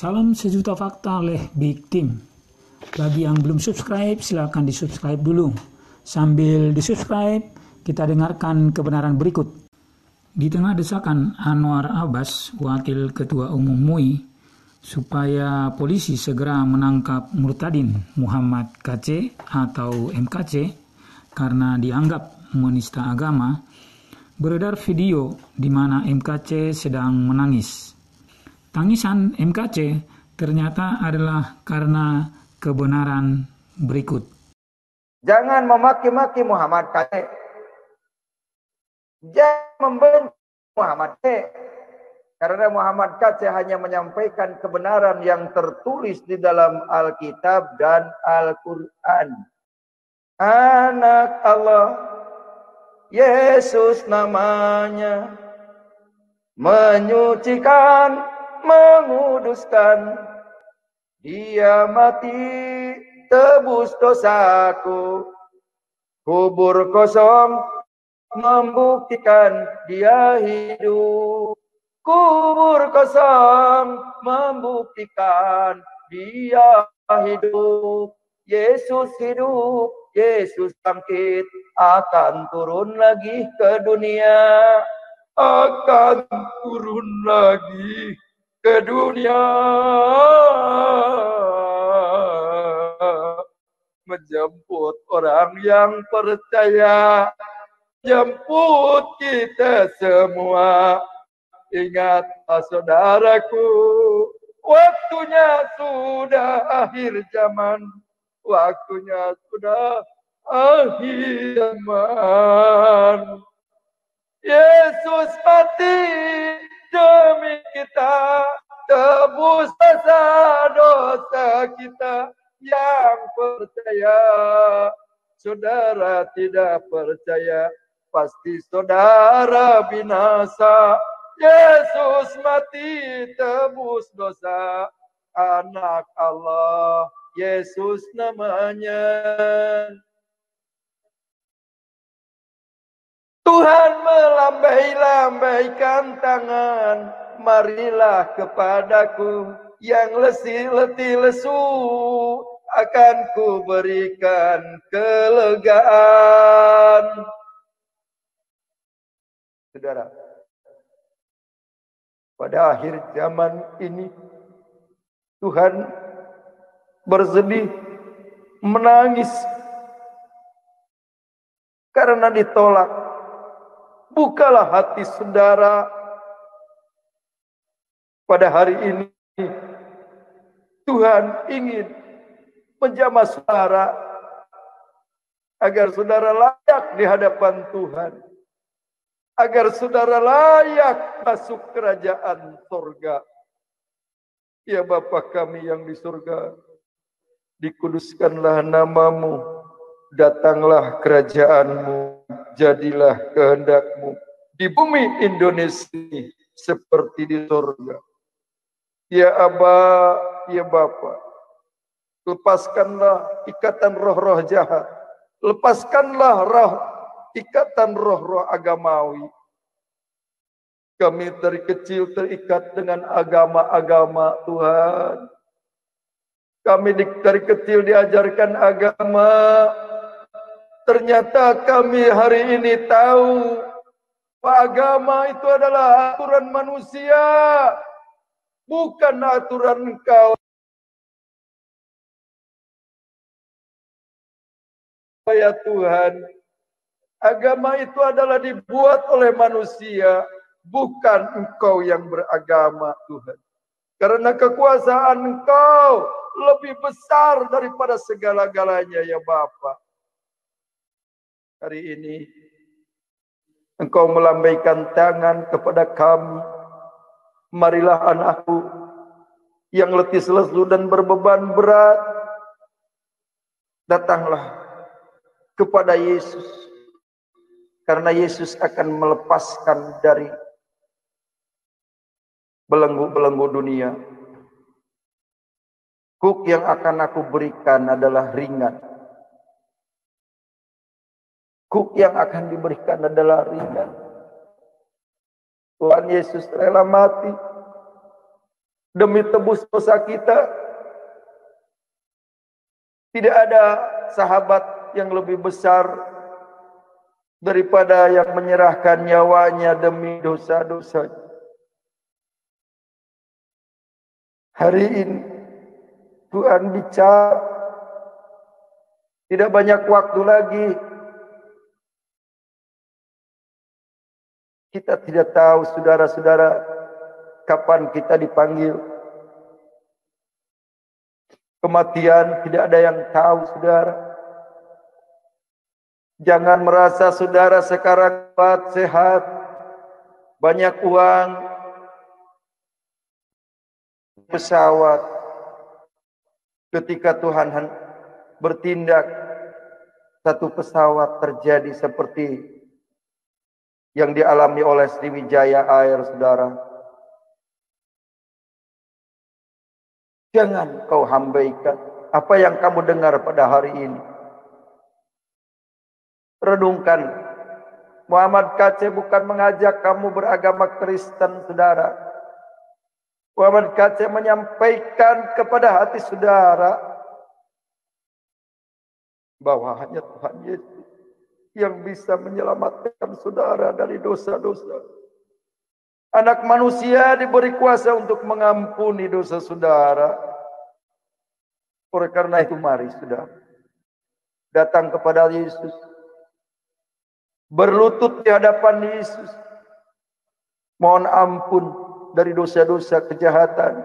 Salam sejuta fakta oleh Big Team. Bagi yang belum subscribe, silakan di-subscribe dulu. Sambil di-subscribe, kita dengarkan kebenaran berikut. Di tengah desakan Anwar Abbas, Wakil Ketua Umum MUI, supaya polisi segera menangkap Murtadin Muhammad KC atau MKC karena dianggap menista agama, beredar video di mana MKC sedang menangis. Tangisan MKC ternyata adalah karena kebenaran berikut. Jangan memaki-maki Muhammad KC. Jangan membenci Muhammad KC. Karena Muhammad KC hanya menyampaikan kebenaran yang tertulis di dalam Alkitab dan Al-Quran. Anak Allah, Yesus namanya, menyucikan, menguduskan. Dia mati tebus dosaku. Kubur kosong membuktikan dia hidup. Kubur kosong membuktikan dia hidup. Yesus hidup, Yesus bangkit, akan turun lagi ke dunia. Akan turun lagi ke dunia, menjemput orang yang percaya, jemput kita semua. Ingatlah saudaraku, waktunya sudah akhir zaman, waktunya sudah akhir zaman. Yesus mati demi kita, tebus dosa kita yang percaya. Saudara tidak percaya, pasti saudara binasa. Yesus mati tebus dosa, anak Allah, Yesus namanya. Tuhan melambai-lambaikan tangan, marilah kepadaku, yang letih lesu akan ku berikan kelegaan. Saudara, pada akhir zaman ini Tuhan bersedih, menangis karena ditolak. Bukalah hati saudara. Pada hari ini Tuhan ingin menjamah saudara agar saudara layak di hadapan Tuhan, agar saudara layak masuk kerajaan surga. Ya Bapa kami yang di surga, dikuduskanlah namamu, datanglah kerajaanmu, jadilah kehendakmu di bumi Indonesia seperti di surga. Ya Aba, ya Bapa, lepaskanlah ikatan roh-roh jahat, lepaskanlah ikatan roh-roh agamawi. Kami dari kecil terikat dengan agama-agama Tuhan. Kami dari kecil diajarkan agama. Ternyata kami hari ini tahu bahwa agama itu adalah aturan manusia, bukan aturan engkau. Ya Tuhan, agama itu adalah dibuat oleh manusia, bukan engkau yang beragama Tuhan. Karena kekuasaan engkau lebih besar daripada segala-galanya ya Bapa. Hari ini engkau melambaikan tangan kepada kami. Marilah anakku yang letih lesu dan berbeban berat, datanglah kepada Yesus. Karena Yesus akan melepaskan dari belenggu-belenggu dunia. Kuk yang akan aku berikan adalah ringan. Kuk yang akan diberikan adalah ringan. Tuhan Yesus rela mati demi tebus dosa kita. Tidak ada sahabat yang lebih besar daripada yang menyerahkan nyawanya demi dosa-dosa. Hari ini Tuhan bicara, tidak banyak waktu lagi. Kita tidak tahu, saudara-saudara, kapan kita dipanggil. Kematian tidak ada yang tahu, saudara. Jangan merasa saudara sekarang kuat, sehat, banyak uang, pesawat. Ketika Tuhan bertindak, satu pesawat terjadi seperti yang dialami oleh Sriwijaya Air, saudara. Jangan kau hambaikan apa yang kamu dengar pada hari ini. Renungkan, Muhammad KC bukan mengajak kamu beragama Kristen, saudara. Muhammad KC menyampaikan kepada hati saudara bahwa hanya Tuhan Yesus yang bisa menyelamatkan saudara dari dosa-dosa. Anak manusia diberi kuasa untuk mengampuni dosa saudara. Oleh karena itu mari saudara, datang kepada Yesus. Berlutut di hadapan Yesus. Mohon ampun dari dosa-dosa kejahatan,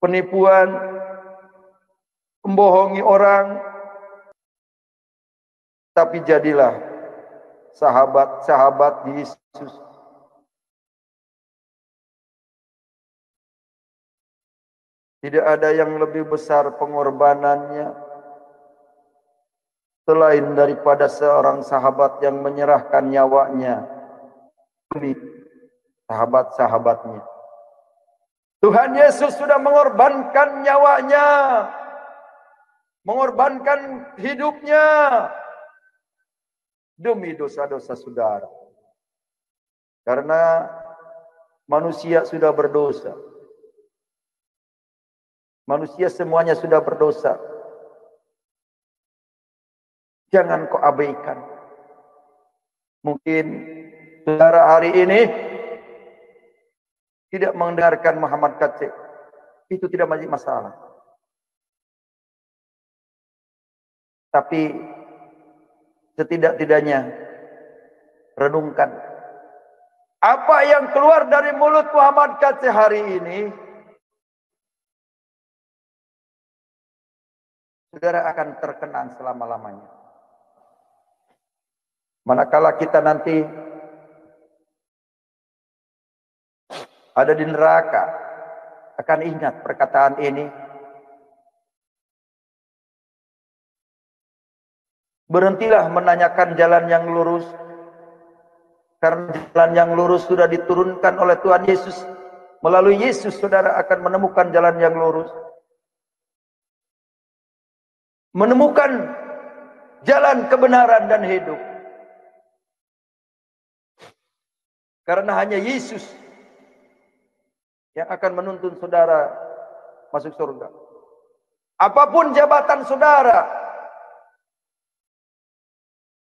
penipuan, membohongi orang. Tapi jadilah sahabat-sahabat Yesus. Tidak ada yang lebih besar pengorbanannya selain daripada seorang sahabat yang menyerahkan nyawanya demi sahabat-sahabatnya. Tuhan Yesus sudah mengorbankan nyawanya, mengorbankan hidupnya demi dosa-dosa saudara. Karena manusia sudah berdosa. Manusia semuanya sudah berdosa. Jangan kau abaikan. Mungkin saudara hari ini tidak mendengarkan Muhammad KC. Itu tidak menjadi masalah. Tapi setidak-tidaknya renungkan. Apa yang keluar dari mulut Muhammad KC hari ini, saudara akan terkenang selama-lamanya. Manakala kita nanti ada di neraka, akan ingat perkataan ini. Berhentilah menanyakan jalan yang lurus, karena jalan yang lurus sudah diturunkan oleh Tuhan Yesus. Melalui Yesus saudara akan menemukan jalan yang lurus. Menemukan jalan kebenaran dan hidup. Karena hanya Yesus yang akan menuntun saudara masuk surga. Apapun jabatan saudara,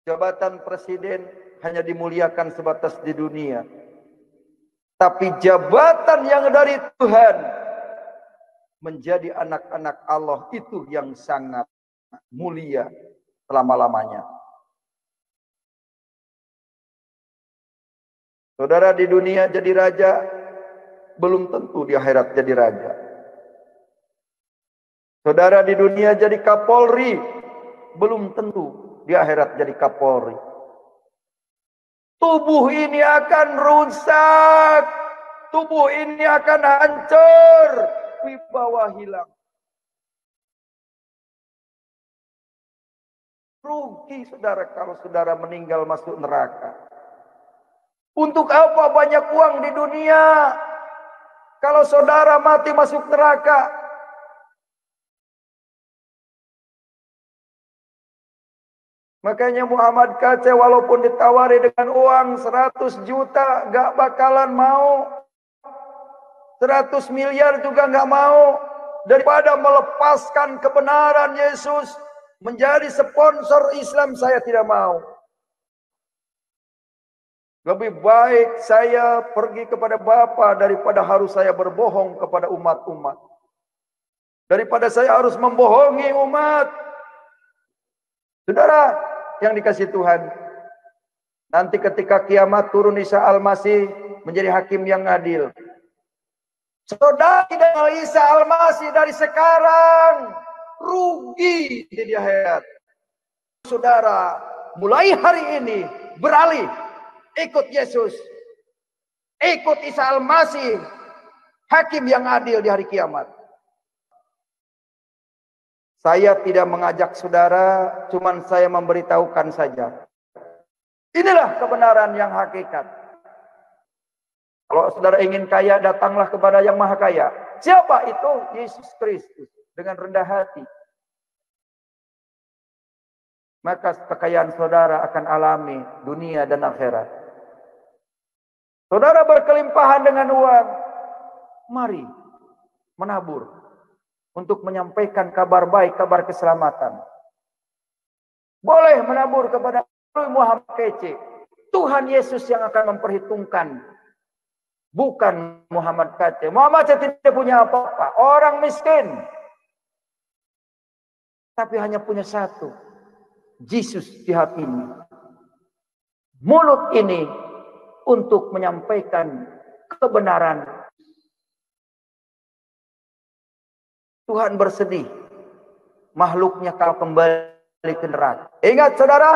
jabatan presiden hanya dimuliakan sebatas di dunia. Tapi jabatan yang dari Tuhan, menjadi anak-anak Allah, itu yang sangat mulia selama-lamanya. Saudara, di dunia jadi raja, belum tentu di akhirat jadi raja. Saudara, di dunia jadi Kapolri, belum tentu di akhirat jadi Kapolri. Tubuh ini akan rusak, tubuh ini akan hancur, wibawa hilang. Rugi saudara kalau saudara meninggal masuk neraka. Untuk apa banyak uang di dunia kalau saudara mati masuk neraka? Makanya Muhammad KC walaupun ditawari dengan uang 100 juta gak bakalan mau. 100 miliar juga nggak mau. Daripada melepaskan kebenaran Yesus menjadi sponsor Islam, saya tidak mau. Lebih baik saya pergi kepada Bapa daripada harus saya berbohong kepada umat-umat. Daripada saya harus membohongi umat. Saudara yang dikasihi Tuhan, nanti ketika kiamat turun Isa Al-Masih menjadi hakim yang adil. Saudara dengan Isa Al-Masih dari sekarang rugi di akhirat. Saudara mulai hari ini beralih ikut Yesus, ikut Isa Al-Masih, hakim yang adil di hari kiamat. Saya tidak mengajak saudara, cuman saya memberitahukan saja. Inilah kebenaran yang hakikat. Kalau saudara ingin kaya, datanglah kepada yang maha kaya. Siapa itu? Yesus Kristus. Dengan rendah hati. Maka kekayaan saudara akan alami dunia dan akhirat. Saudara berkelimpahan dengan uang. Mari menabur. Untuk menyampaikan kabar baik, kabar keselamatan. Boleh menabur kepada Muhammad kece. Tuhan Yesus yang akan memperhitungkan. Bukan Muhammad kece. Muhammad kece tidak punya apa-apa. Orang miskin. Tapi hanya punya satu. Yesus di hatinya. Mulut ini untuk menyampaikan kebenaran. Tuhan bersedih. Makhluknya kalau kembali ke neraka. Ingat saudara.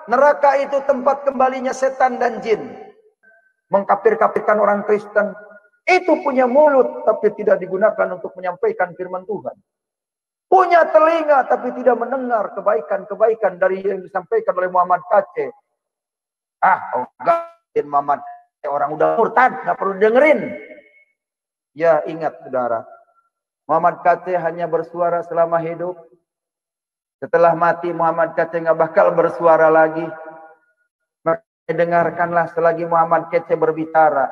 Neraka itu tempat kembalinya setan dan jin. Mengkafir-kafirkan orang Kristen. Itu punya mulut tapi tidak digunakan untuk menyampaikan firman Tuhan. Punya telinga tapi tidak mendengar kebaikan-kebaikan dari yang disampaikan oleh Muhammad kece. Enggak, Muhammad orang udah murtad, nggak perlu dengerin. Ya ingat saudara, Muhammad kece hanya bersuara selama hidup. Setelah mati Muhammad kece nggak bakal bersuara lagi. Dengarkanlah selagi Muhammad kece berbicara.